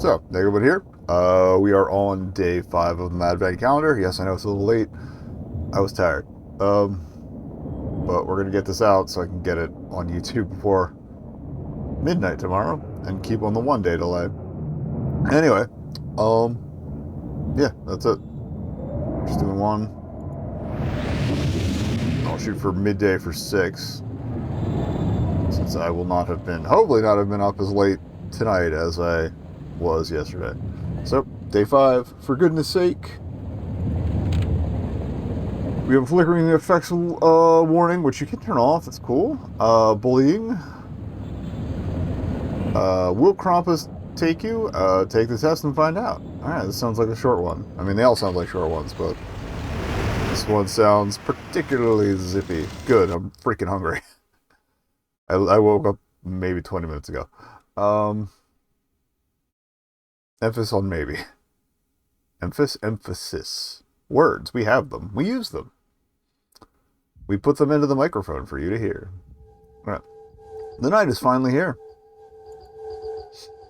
So, nekobun here. We are on day 5 of the Madvent calendar. Yes, I know it's a little late. I was tired. But we're going to get this out so I can get it on YouTube before midnight tomorrow and keep on the 1 day delay. Anyway, yeah, that's it. Just doing one. I'll shoot for midday for 6. Since I will not have been, hopefully not have been up as late tonight as I was yesterday. So, day 5, for goodness sake. We have a flickering effects warning, which you can turn off, that's cool. Bullying. Will Krampus take you? Take the test and find out. Alright, this sounds like a short one. I mean, they all sound like short ones, but this one sounds particularly zippy. Good, I'm freaking hungry. I woke up maybe 20 minutes ago. Emphasis on maybe. Emphasis. Words. We have them. We use them. We put them into the microphone for you to hear. All right. The night is finally here.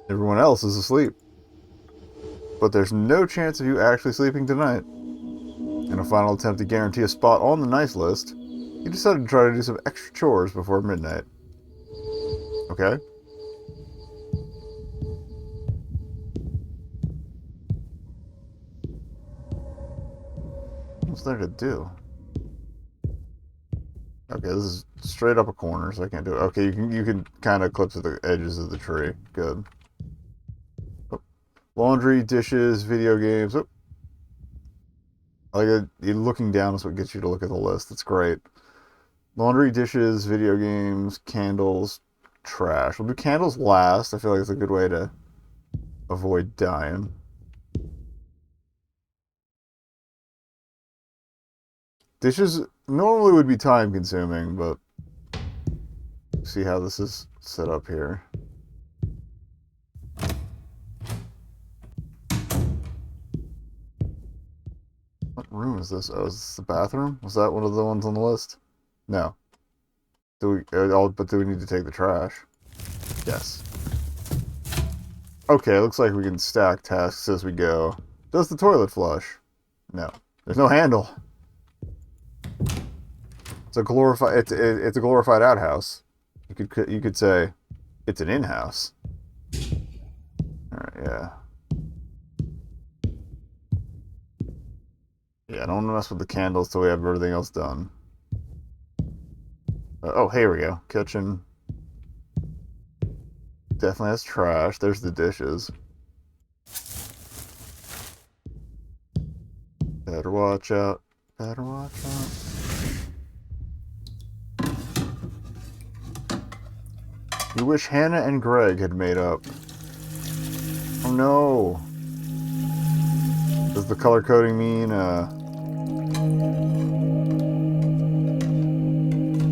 Everyone else is asleep. But there's no chance of you actually sleeping tonight. In a final attempt to guarantee a spot on the nice list, you decided to try to do some extra chores before midnight. Okay? What's there to do? Okay, this is straight up a corner, so I can't do it. Okay, you can kind of clip to the edges of the tree. Good. Oh. Laundry, dishes, video games. Oh. Like you looking down is what gets you to look at the list. That's great. Laundry, dishes, video games, candles, trash. We'll do candles last. I feel like it's a good way to avoid dying. Dishes normally would be time consuming, but see how this is set up here. What room is this? Oh, is this the bathroom? Was that one of the ones on the list? No. But do we need to take the trash? Yes. Okay, looks like we can stack tasks as we go. Does the toilet flush? No. There's no handle. It's a glorified. It's a glorified outhouse. You could say it's an in-house. All right, yeah. Yeah, I don't want to mess with the candles till we have everything else done. Oh, here we go. Kitchen. Definitely has trash. There's the dishes. Better watch out. Better watch out. You wish Hannah and Greg had made up. Oh no. Does the color coding mean,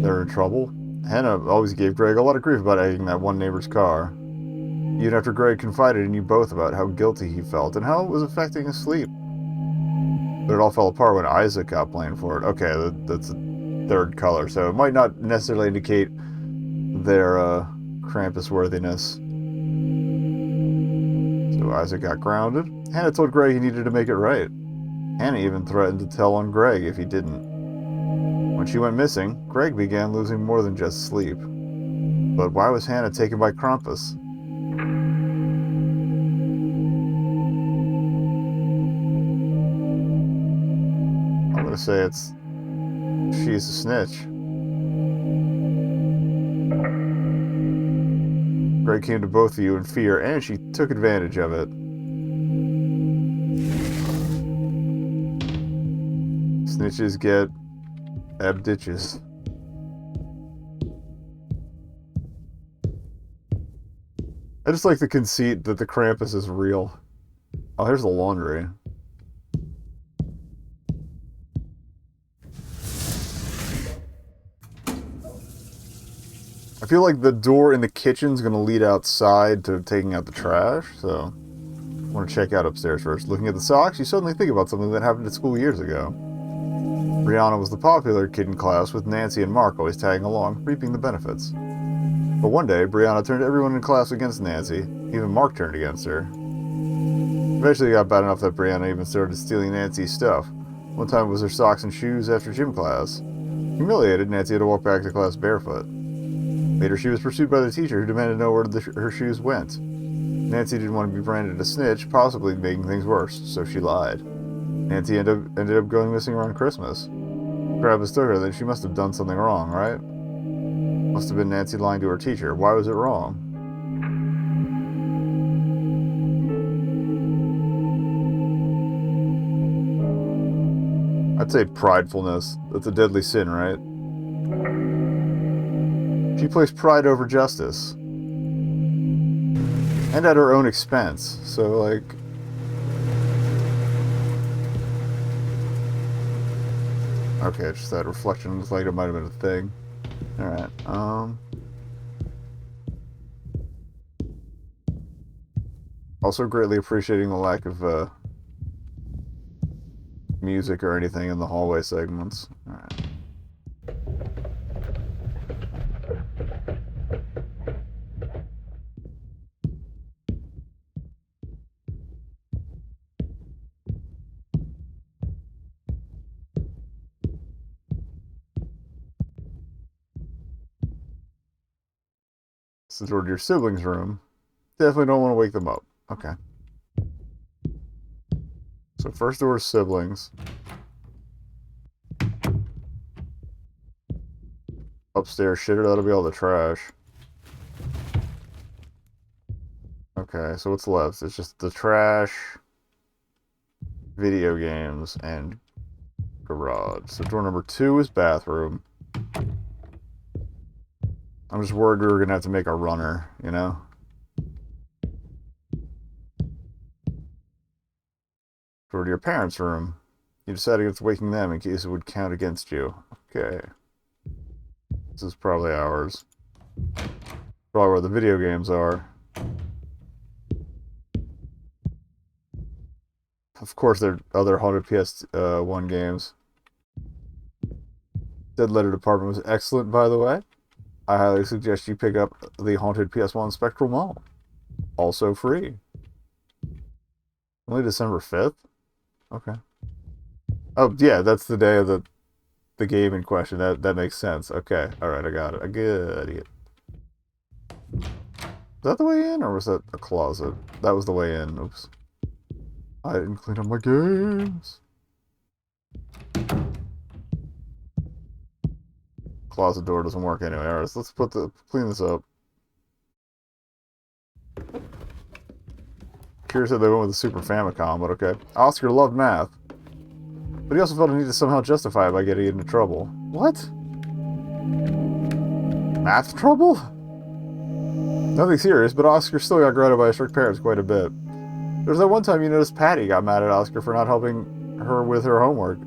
they're in trouble? Hannah always gave Greg a lot of grief about egging that one neighbor's car. Even after Greg confided in you both about how guilty he felt and how it was affecting his sleep. But it all fell apart when Isaac got blamed for it. Okay, that's a third color, so it might not necessarily indicate their, Krampus worthiness. So Isaac got grounded. Hannah told Greg he needed to make it right. Hannah even threatened to tell on Greg if he didn't. When she went missing, Greg began losing more than just sleep. But why was Hannah taken by Krampus? I'm gonna say she's a snitch. Greg came to both of you in fear, and she took advantage of it. Snitches get abditches. I just like the conceit that the Krampus is real. Oh, here's the laundry. I feel like the door in the kitchen's gonna lead outside to taking out the trash, so I want to check out upstairs first. Looking at the socks, you suddenly think about something that happened at school years ago. Brianna was the popular kid in class, with Nancy and Mark always tagging along, reaping the benefits. But one day, Brianna turned everyone in class against Nancy. Even Mark turned against her. Eventually it got bad enough that Brianna even started stealing Nancy's stuff. One time it was her socks and shoes after gym class. Humiliated, Nancy had to walk back to class barefoot. Later, she was pursued by the teacher who demanded to know where her shoes went. Nancy didn't want to be branded a snitch, possibly making things worse, so she lied. Nancy ended up going missing around Christmas. Travis took her that she must have done something wrong, right? Must have been Nancy lying to her teacher. Why was it wrong? I'd say pridefulness. That's a deadly sin, right? She placed pride over justice. And at her own expense. So, like... Okay, just that reflection looks like it might have been a thing. Alright, also greatly appreciating the lack of, music or anything in the hallway segments. Alright. This is toward your siblings' room. Definitely don't want to wake them up. Okay. So first door is siblings. Upstairs, shit, that'll be all the trash. Okay, so what's left? It's just the trash, video games, and garage. So door number 2 is bathroom. I'm just worried we were gonna have to make a runner, you know? Door to your parents' room. You decided against waking them in case it would count against you. Okay. This is probably ours. Probably where the video games are. Of course, there are other haunted PS1 games. Dead Letter Department was excellent, by the way. I highly suggest you pick up the haunted PS1 Spectral Mall. Also free. Only December 5th? Okay. Oh, yeah, that's the day of the game in question. That makes sense. Okay. Alright, I got it. I get it. Is that the way in, or was that a closet? That was the way in. Oops. I didn't clean up my games. Closet door doesn't work anyway. Alright, so let's clean this up. Curious that they went with the Super Famicom, but okay. Oscar loved math. But he also felt a need to somehow justify it by getting into trouble. What? Math trouble? Nothing serious, but Oscar still got grounded by his strict parents quite a bit. There was that one time you noticed Patty got mad at Oscar for not helping her with her homework.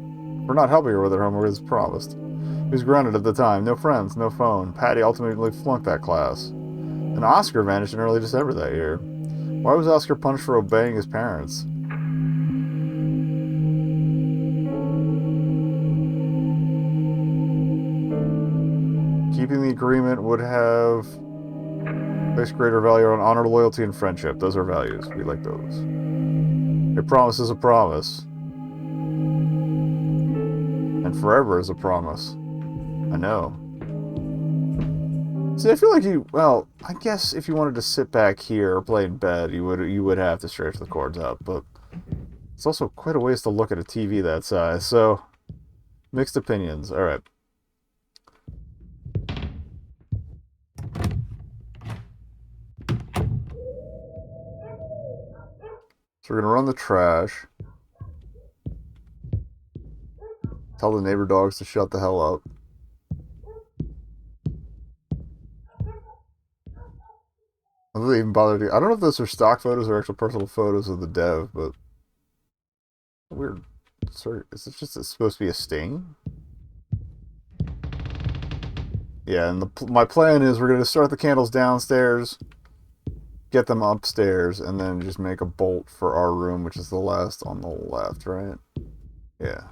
For not helping her with her homework as promised. He was grounded at the time. No friends, no phone. Patty ultimately flunked that class. And Oscar vanished in early December that year. Why was Oscar punished for obeying his parents? Keeping the agreement would have placed greater value on honor, loyalty, and friendship. Those are values. We like those. A promise is a promise. And forever is a promise. I know. See, I feel like well, I guess if you wanted to sit back here or play in bed, you would have to stretch the cords out, but it's also quite a ways to look at a TV that size, so mixed opinions. Alright. So we're gonna run the trash. Tell the neighbor dogs to shut the hell up. I don't even bother to. I don't know if those are stock photos or actual personal photos of the dev, but weird. Sorry, is it just supposed to be a stain? Yeah, and my plan is we're gonna start the candles downstairs, get them upstairs, and then just make a bolt for our room, which is the last on the left, right? Yeah,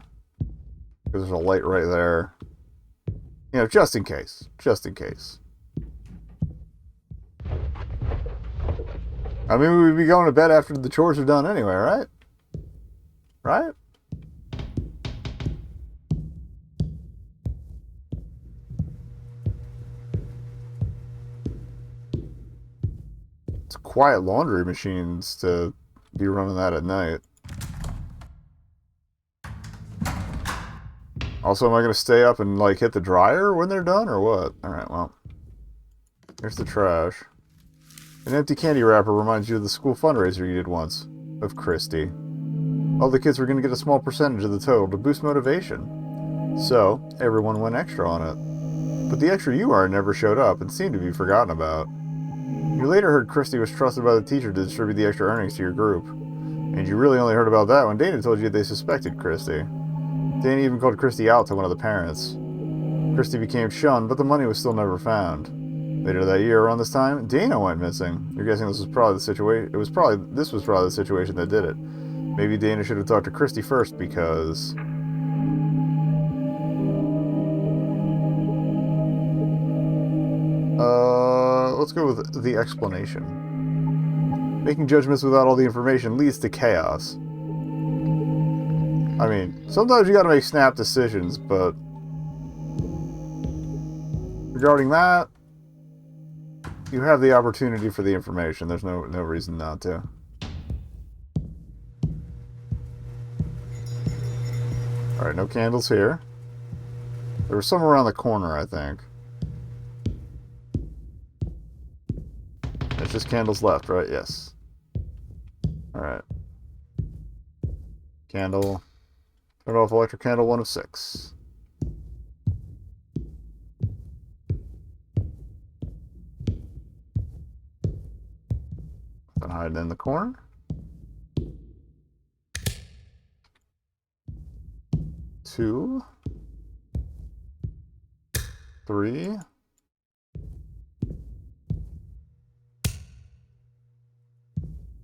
because there's a light right there. You know, just in case. Just in case. I mean, we'd be going to bed after the chores are done anyway, right? Right? It's quiet laundry machines to be running that at night. Also, am I going to stay up and, like, hit the dryer when they're done, or what? Alright, well. Here's the trash. An empty candy wrapper reminds you of the school fundraiser you did once. Of Christy. All the kids were going to get a small percentage of the total to boost motivation. So, everyone went extra on it. But the extra you earned never showed up and seemed to be forgotten about. You later heard Christy was trusted by the teacher to distribute the extra earnings to your group. And you really only heard about that when Dana told you they suspected Christy. Dana even called Christy out to one of the parents. Christy became shunned, but the money was still never found. Later that year, around this time, Dana went missing. You're guessing this was probably the situation. This was probably the situation that did it. Maybe Dana should have talked to Christy first because. Let's go with the explanation. Making judgments without all the information leads to chaos. I mean, sometimes you gotta make snap decisions, but regarding that, you have the opportunity for the information. There's no reason not to. Alright, no candles here. There was some around the corner, I think. There's just candles left, right? Yes. Alright. Candle. Turn off electric candle 1 of 6. Then hide in the corner. 2. 3.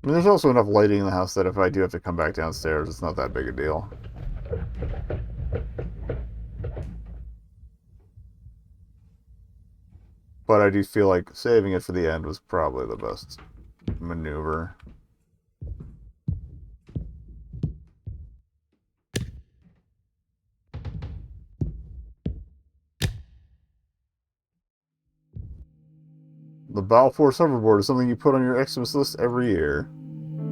I mean, there's also enough lighting in the house that if I do have to come back downstairs, it's not that big a deal. But I do feel like saving it for the end was probably the best maneuver. The Balfour's hoverboard is something you put on your Xmas list every year.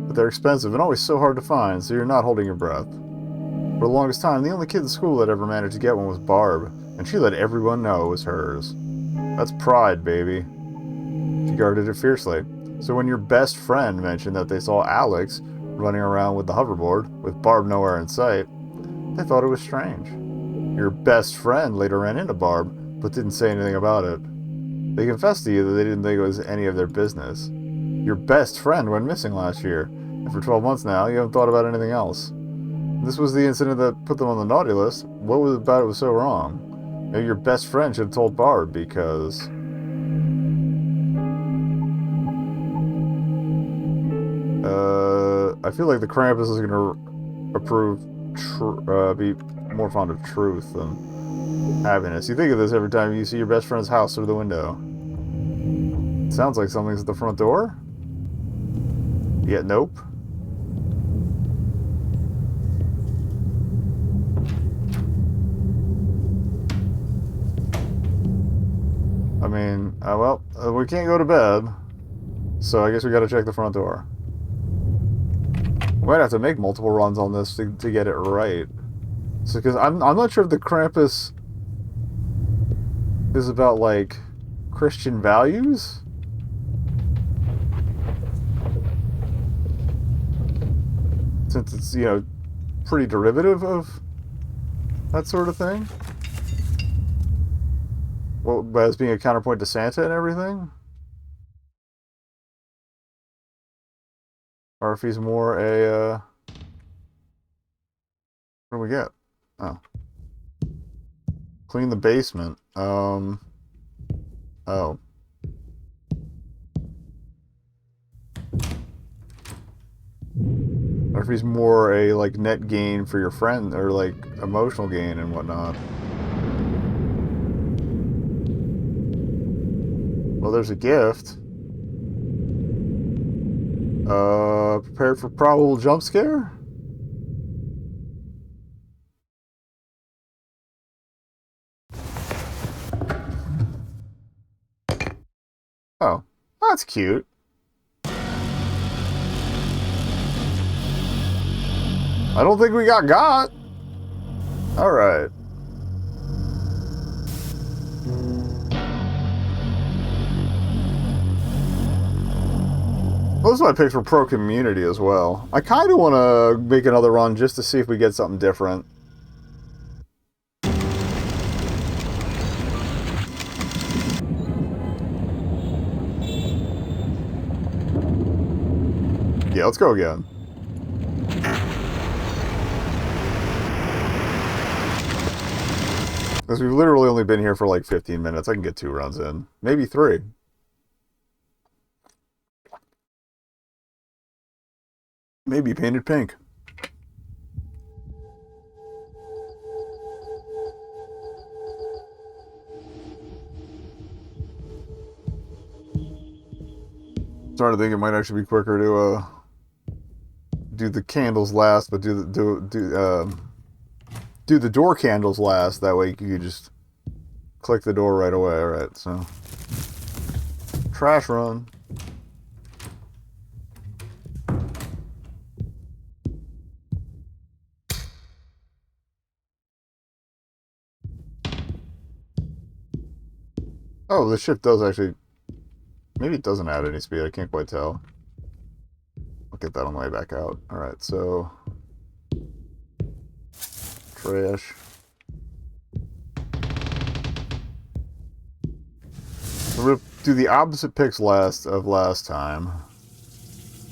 But they're expensive and always so hard to find, so you're not holding your breath. For the longest time, the only kid in school that ever managed to get one was Barb, and she let everyone know it was hers. That's pride, baby. She guarded it fiercely. So when your best friend mentioned that they saw Alex running around with the hoverboard, with Barb nowhere in sight, they thought it was strange. Your best friend later ran into Barb, but didn't say anything about it. They confessed to you that they didn't think it was any of their business. Your best friend went missing last year, and for 12 months now, you haven't thought about anything else. This was the incident that put them on the naughty list. What was about it was so wrong? Maybe your best friend should have told Barb, because... I feel like the Krampus is going to be more fond of truth than happiness. You think of this every time you see your best friend's house through the window. It sounds like something's at the front door. Yet nope. I mean, well, we can't go to bed, so I guess we gotta check the front door. We might have to make multiple runs on this to get it right. So, because I'm not sure if the Krampus is about, like, Christian values? Since it's, you know, pretty derivative of that sort of thing. Well, as being a counterpoint to Santa and everything? Or if he's more a, what do we get? Oh. Clean the basement. Oh. Or if he's more a, like, net gain for your friend, or, like, emotional gain and whatnot. Well, there's a gift. Prepared for probable jump scare? Oh, that's cute. I don't think we got. Alright. Those are my picks for pro community as well. I kind of want to make another run just to see if we get something different. Yeah, let's go again. Because we've literally only been here for like 15 minutes. I can get 2 runs in. Maybe 3. Maybe painted pink. Starting to think it might actually be quicker to do the candles last, but do the door candles last. That way you can just click the door right away. All right, so trash run. Oh, the shift does actually. Maybe it doesn't add any speed. I can't quite tell. I'll get that on the way back out. All right, so trash. We're gonna do the opposite picks last time.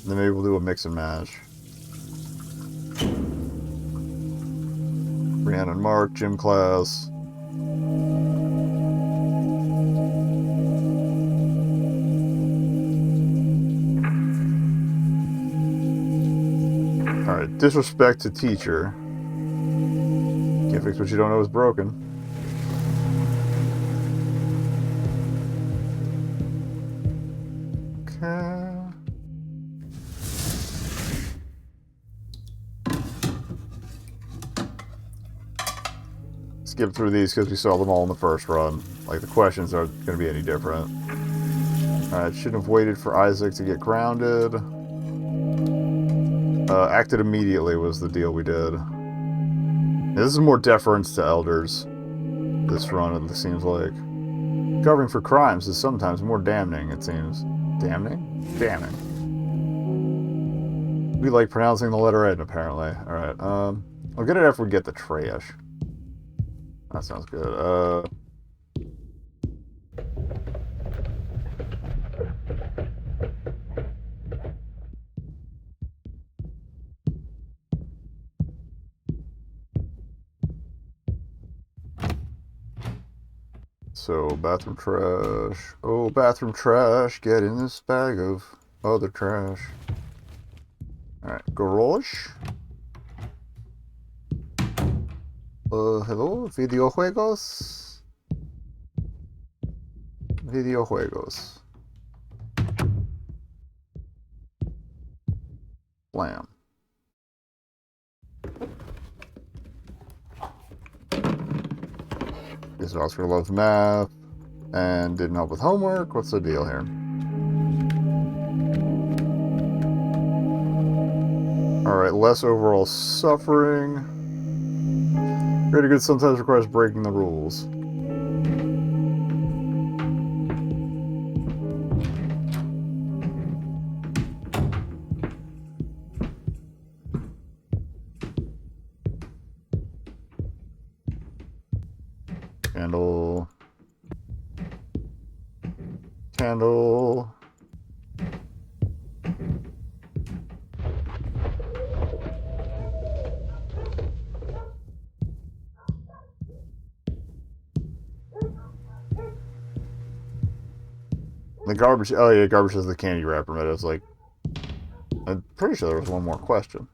Then maybe we'll do a mix and match. Brianna and Mark, gym class. Alright, disrespect to teacher. Can't fix what you don't know is broken. Okay. Skip through these because we saw them all in the first run. Like, the questions aren't going to be any different. Alright, shouldn't have waited for Isaac to get grounded. Acted immediately was the deal we did. Yeah, this is more deference to elders. This run, it seems like. Covering for crimes is sometimes more damning, it seems. Damning? Damning. We like pronouncing the letter N, apparently. Alright, I'll get it after we get the trash. That sounds good. So, bathroom trash. Oh, bathroom trash. Get in this bag of other trash. Alright, garage. Hello? Videojuegos? Videojuegos. Blam. This Oscar loves math and didn't help with homework. What's the deal here? Alright, less overall suffering. Greater good sometimes requires breaking the rules. Candle. Candle. The garbage. Oh yeah, garbage is the candy wrapper. But it's like, I'm pretty sure there was one more question.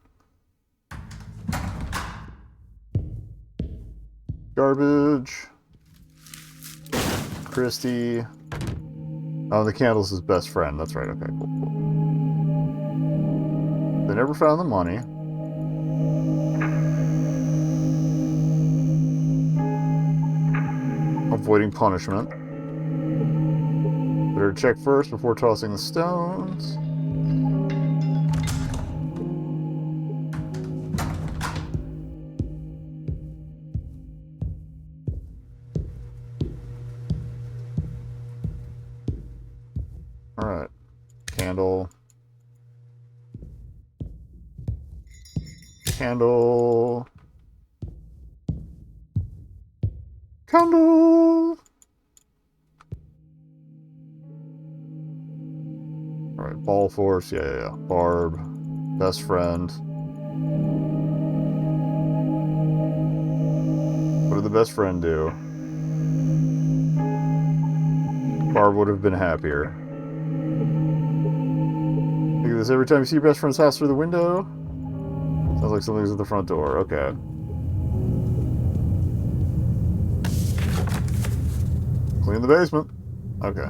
Garbage. Christy. Oh, the candle's his best friend. That's right. Okay, cool, cool. They never found the money. Avoiding punishment. Better check first before tossing the stones. Alright. Candle. Candle. Candle! Alright, ball force. Yeah. Barb. Best friend. What did the best friend do? Barb would have been happier. Think of this every time you see your best friend's house through the window? Sounds like something's at the front door. Okay. Clean the basement. Okay.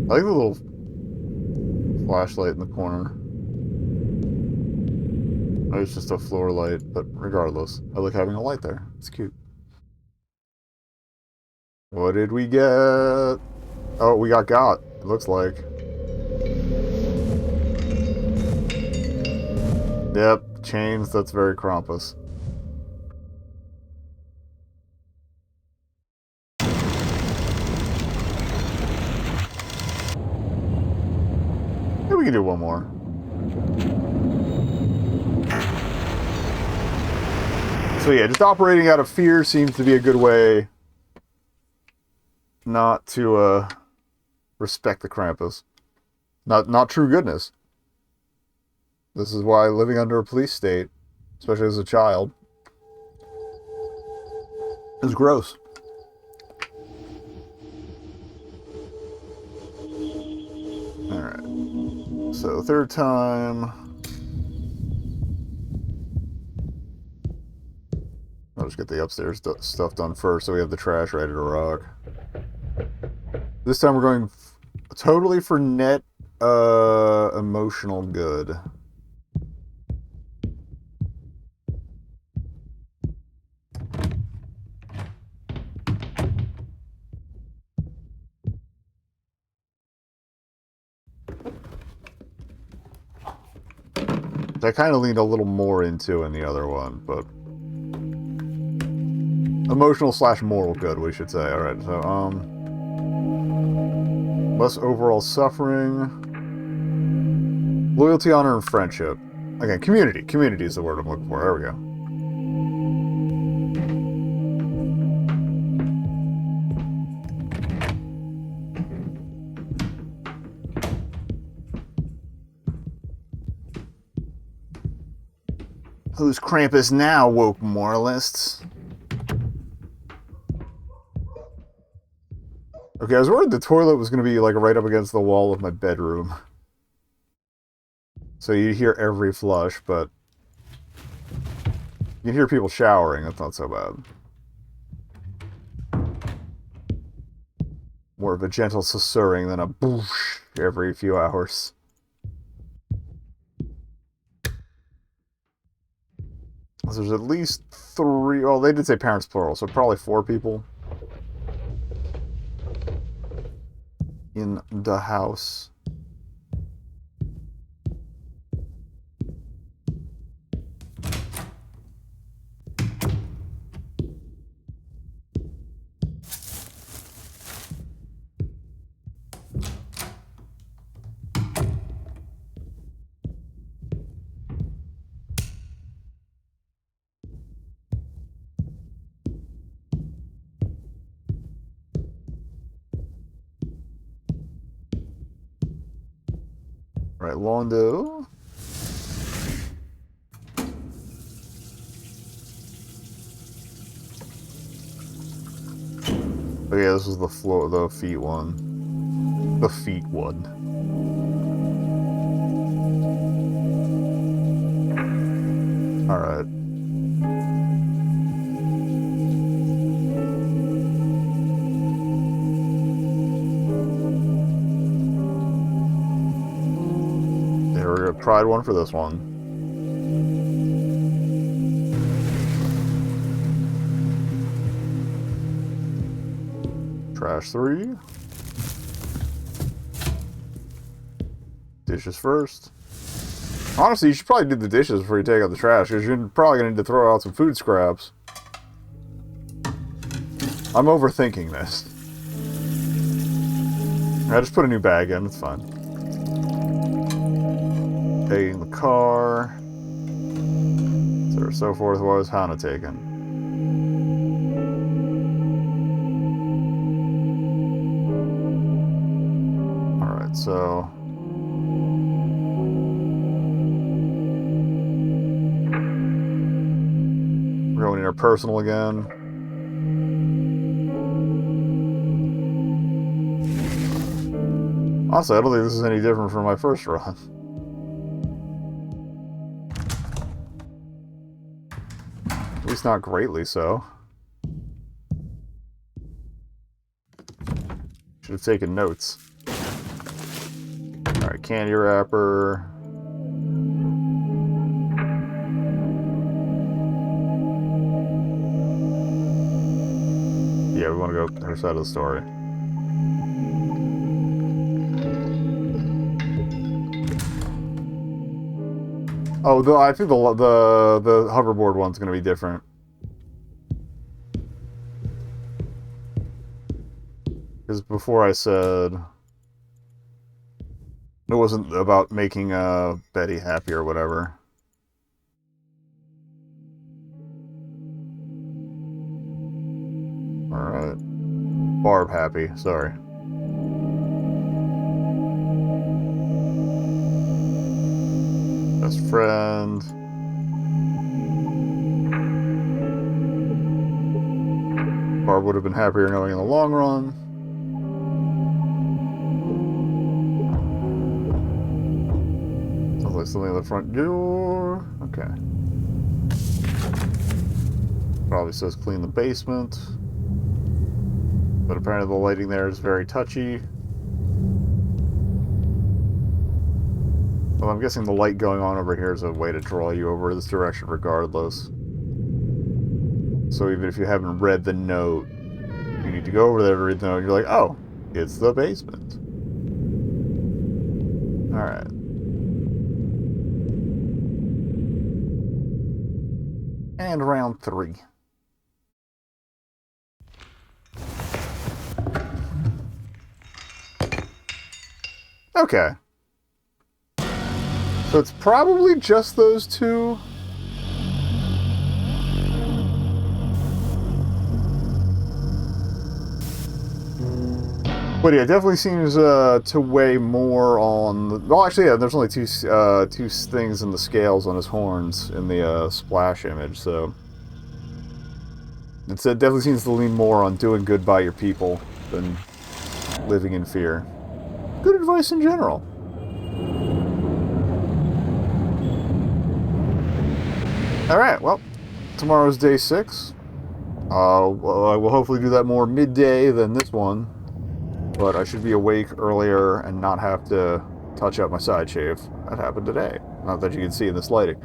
I like the little flashlight in the corner. Oh, it's just a floor light, but regardless, I like having a light there. It's cute. What did we get? Oh, we got, it looks like. Yep, chains, that's very Krampus. Maybe we can do one more. So yeah, just operating out of fear seems to be a good way not to respect the Krampus. Not true goodness. This is why living under a police state, especially as a child, is gross. Alright. So third time. I'll just get the upstairs stuff done first so we have the trash ready to rock. This time we're going totally for net emotional good. I kind of leaned a little more into in the other one, but emotional / moral good, we should say. Alright, so, less overall suffering. Loyalty, honor, and friendship. Again, community. Community is the word I'm looking for. There we go. Who's Krampus now, woke moralists? Okay, I was worried the toilet was going to be like right up against the wall of my bedroom. So you hear every flush, but you can hear people showering. That's not so bad. More of a gentle susurring than a boosh every few hours. So there's at least 3... Well, they did say parents plural, so probably 4 people in the house. Right, Londo. Oh yeah, this was the floor, the feet one. The feet one. Alright. There we go. Tried one for this one. Trash 3. Dishes first. Honestly, you should probably do the dishes before you take out the trash, because you're probably going to need to throw out some food scraps. I'm overthinking this. I just put a new bag in, it's fine. Taking the car. So forth. What was Hannah taking? Alright, so... we're going in our personal again. Honestly, I don't think this is any different from my first run. At least not greatly so. Should have taken notes. Alright, candy wrapper. Yeah, we want to go her side of the story. Oh, I think the hoverboard one's going to be different. Because before I said it wasn't about making Betty happy or whatever. Alright. Barb happy, sorry. Best friend. Barb would have been happier knowing in the long run. Sounds like something at the front door. Okay. Probably says clean the basement. But apparently the lighting there is very touchy. Well, I'm guessing the light going on over here is a way to draw you over this direction regardless. So even if you haven't read the note, you need to go over there to read the note, and you're like, oh, it's the basement. Alright. And round 3. Okay. So it's probably just those two. But yeah, it definitely seems to weigh more on the... Well, actually, yeah, there's only two things in the scales on his horns in the splash image, so... It definitely seems to lean more on doing good by your people than living in fear. Good advice in general. Alright, well, tomorrow's day 6. Well, I will hopefully do that more midday than this one. But I should be awake earlier and not have to touch up my side shave. That happened today. Not that you can see in this lighting.